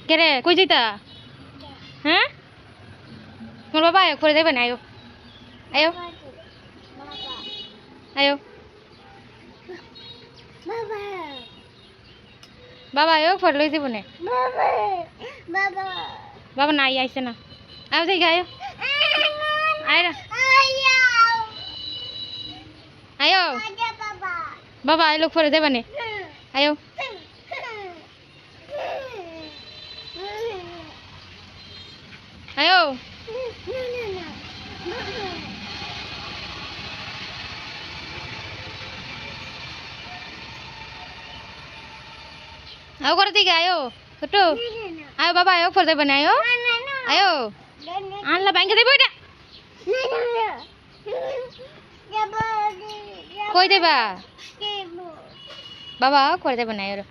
কে রে কই যাইতা হ্যাঁ তোমার বাবা আয়ো করে দেবে না আয়ো আয়ো আয়ো বাবা আয়ো ফর লই যাব না বাবা নাই আইছে না আয়ো যাই আয়ো আয়ো আয়ো বাবা আয় লোক ফরে দেবে না আয়ো আয়ো আয়ো করে দিকে আয়ো ছোট আয়ো বাবা আয়ো ফর দেবে না আয়ো আয়ো আনলা ব্যাংকে দেবো এটা কই দেবা বাবা করে দেবে না আয়ো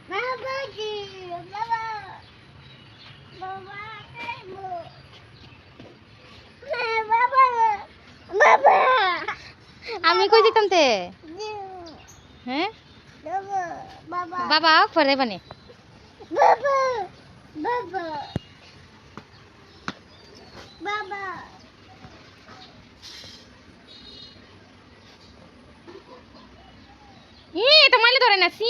আমি কই দিতাম তে হ্যাঁ বাবা করে দেবে না এটা মারলে ধরে না সি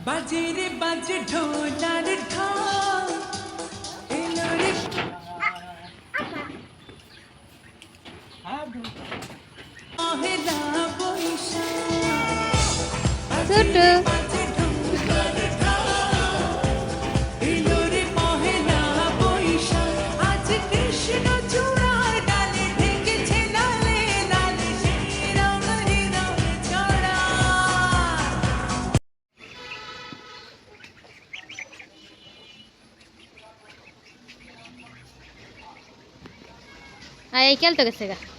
বাজে রে বাজে ঢোলার ঢাক এলো রে পহেলা বৈশাখ ছোট বাজে ঢোলার ঢাক এলো রে পহেলা বৈশাখ আজ কৃষ্ণ চূড়ার ডালে ঢেকেছে লালে লালে শ্রীরাম হরিনাম ছড়া এই খেলতে গেছে গা